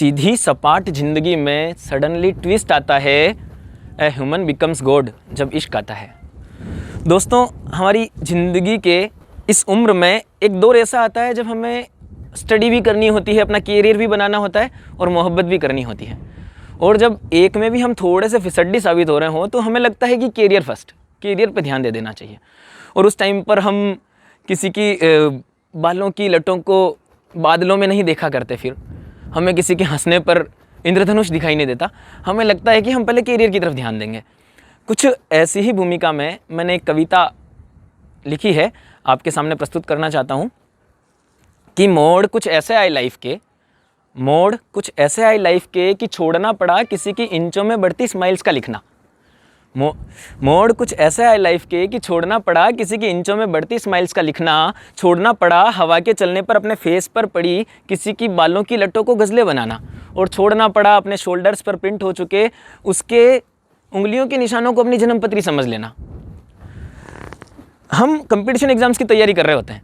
सीधी सपाट जिंदगी में सडनली ट्विस्ट आता है, ए ह्यूमन बिकम्स गॉड, जब इश्क आता है। दोस्तों, हमारी ज़िंदगी के इस उम्र में एक दौर ऐसा आता है जब हमें स्टडी भी करनी होती है, अपना कैरियर भी बनाना होता है और मोहब्बत भी करनी होती है। और जब एक में भी हम थोड़े से फिसड्डी साबित हो रहे हों तो हमें लगता है कि कैरियर फर्स्ट, कैरियर पे ध्यान दे देना चाहिए। और उस टाइम पर हम किसी की बालों की लटों को बादलों में नहीं देखा करते, फिर हमें किसी के हंसने पर इंद्रधनुष दिखाई नहीं देता, हमें लगता है कि हम पहले कैरियर की तरफ ध्यान देंगे। कुछ ऐसी ही भूमिका में मैंने एक कविता लिखी है, आपके सामने प्रस्तुत करना चाहता हूँ कि मोड़ कुछ ऐसे आए लाइफ के, मोड़ कुछ ऐसे आए लाइफ के कि छोड़ना पड़ा किसी की इंचों में बढ़ती स्माइल्स का लिखना। मोड़ कुछ ऐसे आए लाइफ के कि छोड़ना पड़ा किसी की इंचों में बढ़ती स्माइल्स का लिखना, छोड़ना पड़ा हवा के चलने पर अपने फेस पर पड़ी किसी की बालों की लटों को गज़लें बनाना, और छोड़ना पड़ा अपने शोल्डर्स पर प्रिंट हो चुके उसके उंगलियों के निशानों को अपनी जन्मपत्री समझ लेना। हम कंपटीशन एग्जाम्स की तैयारी कर रहे होते हैं,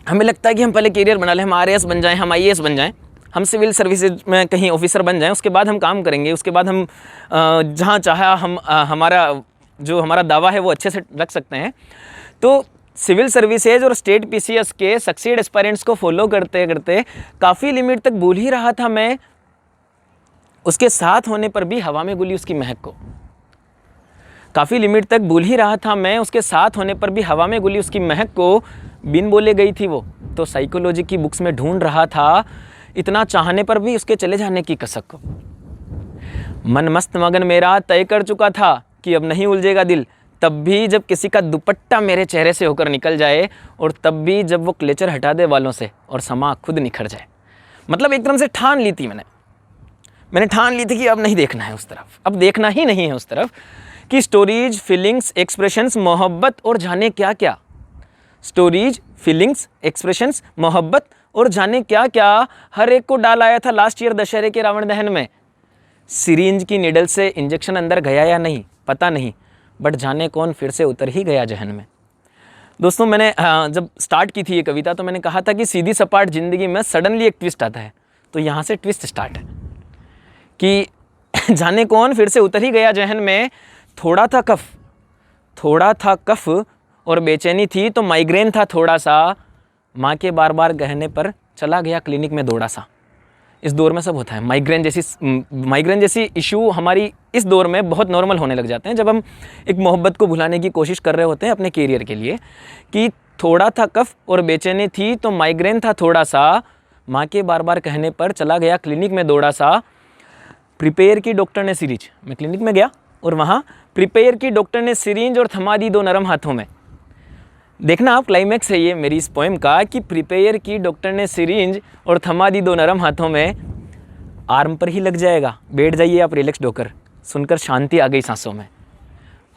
हमें लगता है कि हम पहले कैरियर बना लें, हम आरएएस बन जाएं, हम आईएएस बन जाएं, हम सिविल सर्विसेज में कहीं ऑफिसर बन जाएं, उसके बाद हम काम करेंगे, उसके बाद हम जहाँ चाहा हम हमारा दावा है वो अच्छे से रख सकते हैं। तो सिविल सर्विसेज और स्टेट पीसीएस के सक्सीड एस्पायरेंट्स को फॉलो करते करते काफ़ी लिमिट तक भूल ही रहा था मैं उसके साथ होने पर भी हवा में गुली उसकी महक को। काफ़ी लिमिट तक भूल ही रहा था मैं उसके साथ होने पर भी हवा में गुली उसकी महक को। बिन बोले गई थी वो तो साइकोलॉजी की बुक्स में ढूंढ रहा था इतना चाहने पर भी उसके चले जाने की कसक को। मन मस्त मगन मेरा तय कर चुका था कि अब नहीं उलझेगा दिल, तब भी जब किसी का दुपट्टा मेरे चेहरे से होकर निकल जाए, और तब भी जब वो क्लेचर हटा दे वालों से और समा खुद निखर जाए। मतलब एक तरह से ठान ली थी मैंने ठान ली थी कि अब नहीं देखना है उस तरफ, अब देखना ही नहीं है उस तरफ कि स्टोरीज, फीलिंग्स, एक्सप्रेशंस, मोहब्बत और जाने क्या क्या, स्टोरीज, फीलिंग्स, एक्सप्रेशंस, मोहब्बत और जाने क्या क्या, हर एक को डाल आया था लास्ट ईयर दशहरे के रावण दहन में। सिरिंज की निडल से इंजेक्शन अंदर गया या नहीं पता नहीं, बट जाने कौन फिर से उतर ही गया जहन में। दोस्तों, मैंने जब स्टार्ट की थी ये कविता तो मैंने कहा था कि सीधी सपाट जिंदगी में सडनली एक ट्विस्ट आता है। तो यहाँ से ट्विस्ट स्टार्ट है कि जाने कौन फिर से उतर ही गया जहन में। थोड़ा था कफ और बेचैनी थी तो माइग्रेन था थोड़ा सा, माँ के बार बार कहने पर चला गया क्लिनिक में दौड़ा सा। इस दौर में सब होता है, माइग्रेन जैसी इशू हमारी इस दौर में बहुत नॉर्मल होने लग जाते हैं जब हम एक मोहब्बत को भुलाने की कोशिश कर रहे होते हैं अपने कैरियर के लिए। कि थोड़ा था कफ और बेचैनी थी तो माइग्रेन था थोड़ा सा, माँ के बार बार कहने पर चला गया क्लिनिक में दौड़ा सा। प्रिपेयर की डॉक्टर ने सीरीज, मैं क्लिनिक में गया और वहाँ प्रिपेयर की डॉक्टर ने सिरिंज और थमा दी दो नरम हाथों में। देखना आप, क्लाइमैक्स है ये मेरी इस पोएम का कि प्रिपेयर की डॉक्टर ने सिरिंज और थमा दी दो नरम हाथों में। आर्म पर ही लग जाएगा, बैठ जाइए आप रिलैक्स्ड होकर, सुनकर शांति आ गई सांसों में।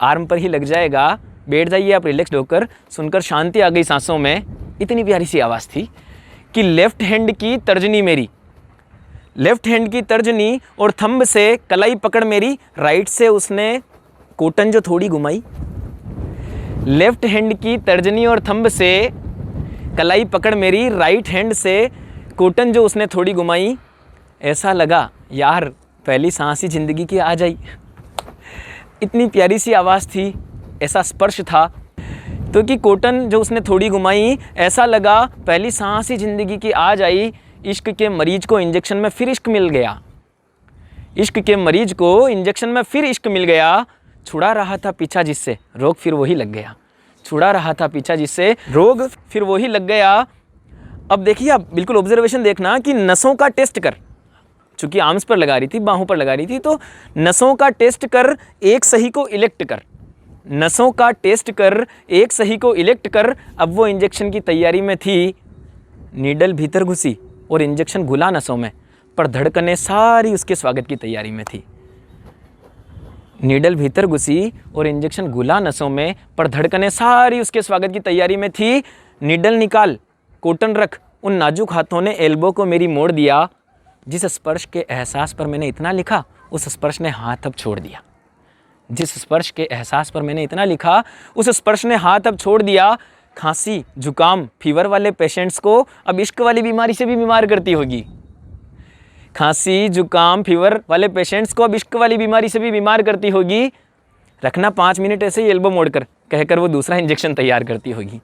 आर्म पर ही लग जाएगा, बैठ जाइए आप रिलैक्स्ड होकर, सुनकर शांति आ गई सांसों में। इतनी प्यारी सी आवाज़ थी कि लेफ्ट हैंड की तर्जनी मेरी, लेफ्ट हैंड की तर्जनी और थंब से कलाई पकड़ मेरी, राइट से उसने कोटन जो थोड़ी घुमाई। लेफ्ट हैंड की तर्जनी और थंब से कलाई पकड़ मेरी, राइट हैंड से कोटन जो उसने थोड़ी घुमाई। ऐसा लगा यार पहली सांस ही ज़िंदगी की आ जाई। इतनी प्यारी सी आवाज़ थी, ऐसा स्पर्श था तो कि कोटन जो उसने थोड़ी घुमाई, ऐसा लगा पहली सांस ही ज़िंदगी की आ जाई। इश्क के मरीज को इंजेक्शन में फिर इश्क मिल गया, इश्क के मरीज को इंजेक्शन में फिर इश्क मिल गया। छुड़ा रहा था पीछा जिससे रोग फिर वही लग गया, छुड़ा रहा था पीछा जिससे रोग फिर वही लग गया। अब देखिए, आप बिल्कुल ऑब्जर्वेशन देखना कि नसों का टेस्ट कर, चूंकि आर्म्स पर लगा रही थी, बाहों पर लगा रही थी, तो नसों का टेस्ट कर एक सही को इलेक्ट कर, नसों का टेस्ट कर एक सही को इलेक्ट कर। अब वो इंजेक्शन की तैयारी में थी, नीडल भीतर घुसी और इंजेक्शन घुला नसों में, पर धड़कनें सारी उसके स्वागत की तैयारी में थी। नीडल भीतर घुसी और इंजेक्शन घुला नसों में, पर धड़कनें सारी उसके स्वागत की तैयारी में थी। नीडल निकाल, कोटन रख, उन नाजुक हाथों ने एल्बो को मेरी मोड़ दिया। जिस स्पर्श के एहसास पर मैंने इतना लिखा, उस स्पर्श ने हाथ अब छोड़ दिया। जिस स्पर्श के एहसास पर मैंने इतना लिखा, उस स्पर्श ने हाथ अब छोड़ दिया। खांसी, जुकाम, फीवर वाले पेशेंट्स को अब इश्क वाली बीमारी से भी बीमार करती होगी। खांसी जुकाम फीवर वाले पेशेंट्स को अब इश्क वाली बीमारी से भी बीमार करती होगी। रखना 5 मिनट ऐसे ही एल्बो मोड़कर, कहकर वो दूसरा इंजेक्शन तैयार करती होगी।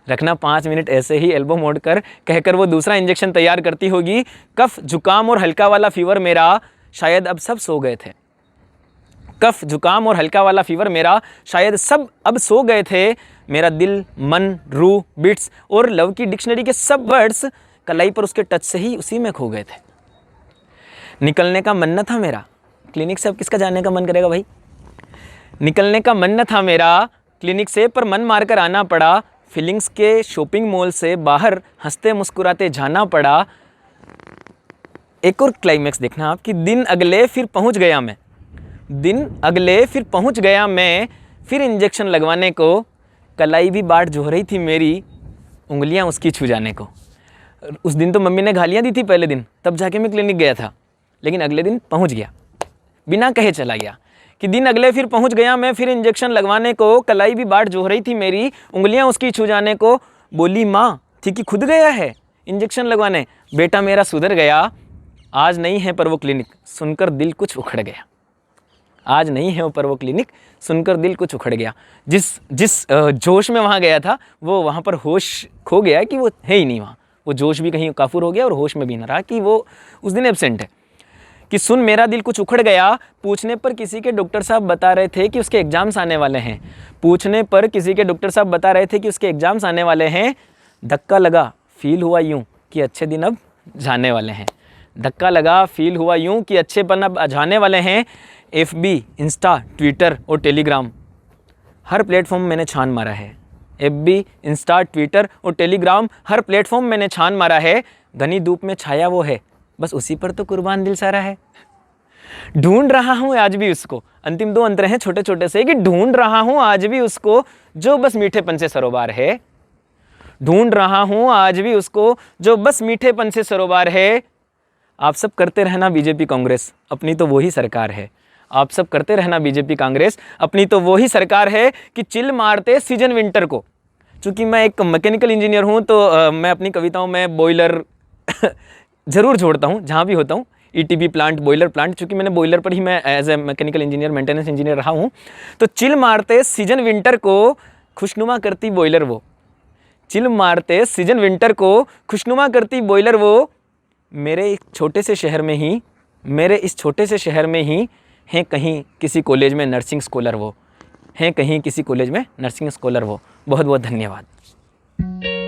रखना 5 मिनट ऐसे ही एल्बो मोड़कर, कहकर वो दूसरा इंजेक्शन तैयार करती होगी। कफ जुकाम और हल्का वाला फीवर मेरा, शायद अब सब सो गए थे। कफ जुकाम और हल्का वाला फीवर मेरा, शायद सब अब सो गए थे। मेरा दिल, मन, रूह, बिट्स और लव की डिक्शनरी के सब वर्ड्स कलाई पर उसके टच से ही उसी में खो गए थे। निकलने का मन न था मेरा क्लिनिक से, अब किसका जाने का मन करेगा भाई। निकलने का मन न था मेरा क्लिनिक से, पर मन मारकर आना पड़ा। फीलिंग्स के शॉपिंग मॉल से बाहर हंसते मुस्कुराते जाना पड़ा। एक और क्लाइमैक्स देखना आप कि दिन अगले फिर पहुंच गया मैं, दिन अगले फिर पहुंच गया मैं, फिर इंजेक्शन लगवाने को। कलाई भी बाट जो रही थी मेरी, उंगलियां उसकी छू जाने को। उस दिन तो मम्मी ने गालियां दी थी पहले दिन, तब जाके मैं क्लिनिक गया था, लेकिन अगले दिन पहुंच गया, बिना कहे चला गया कि दिन अगले फिर पहुंच गया मैं, फिर इंजेक्शन लगवाने को। कलाई भी बाट जो रही थी मेरी, उंगलियां उसकी छू जाने को। बोली माँ थी कि खुद गया है इंजेक्शन लगवाने। बेटा मेरा सुधर गया, आज नहीं है पर वो क्लिनिक, सुनकर दिल कुछ उखड़ गया। आज नहीं है पर वो क्लिनिक, सुनकर दिल कुछ उखड़ गया। जिस जोश में वहाँ गया था, वो वहाँ पर होश खो गया कि वो है ही नहीं वहाँ। वो जोश भी कहीं काफूर हो गया और होश में भी न रहा कि वो उस दिन एब्सेंट है। कि सुन मेरा दिल कुछ उखड़ गया, पूछने पर किसी के डॉक्टर साहब बता रहे थे कि उसके एग्जाम्स आने वाले हैं। पूछने पर किसी के डॉक्टर साहब बता रहे थे कि उसके एग्जाम्स आने वाले हैं। धक्का लगा, फील हुआ यूं कि अच्छे दिन अब जाने वाले हैं। धक्का लगा, फील हुआ यूं कि अच्छे पल अब जाने वाले हैं। FB, इंस्टा, ट्विटर और टेलीग्राम, हर प्लेटफॉर्म मैंने छान मारा है। FB, इंस्टा, ट्विटर और टेलीग्राम, हर प्लेटफॉर्म मैंने छान मारा है। घनी धूप में छाया वो है, बस उसी पर तो कुर्बान दिल सारा है। ढूंढ रहा हूँ आज भी उसको, अंतिम 2 अंतर हैं छोटे छोटे से, कि ढूंढ रहा हूँ आज भी उसको जो बस मीठेपन से सरोबार है। ढूंढ रहा हूँ आज भी उसको जो बस मीठेपन से सरोबार है। आप सब करते रहना बीजेपी कांग्रेस, अपनी तो वही सरकार है। आप सब करते रहना बीजेपी कांग्रेस, अपनी तो वही सरकार है। कि चिल मारते सीजन विंटर को। चूँकि मैं एक मैकेनिकल इंजीनियर हूँ, तो मैं अपनी कविताओं में बॉयलर ज़रूर जोड़ता हूँ जहाँ भी होता हूँ। ETB प्लांट, बॉयलर प्लांट, चूँकि मैंने बॉयलर पर ही मैं as a mechanical engineer, maintenance engineer रहा हूँ। तो चिल मारते सीजन विंटर को, खुशनुमा करती बॉयलर वो। चिल मारते सीजन विंटर को, खुशनुमा करती बॉयलर वो। मेरे एक छोटे से शहर में ही, मेरे इस छोटे से शहर में ही हैं कहीं किसी कॉलेज में नर्सिंग स्कॉलर वो, हैं कहीं किसी कॉलेज में नर्सिंग स्कॉलर वो। बहुत बहुत धन्यवाद।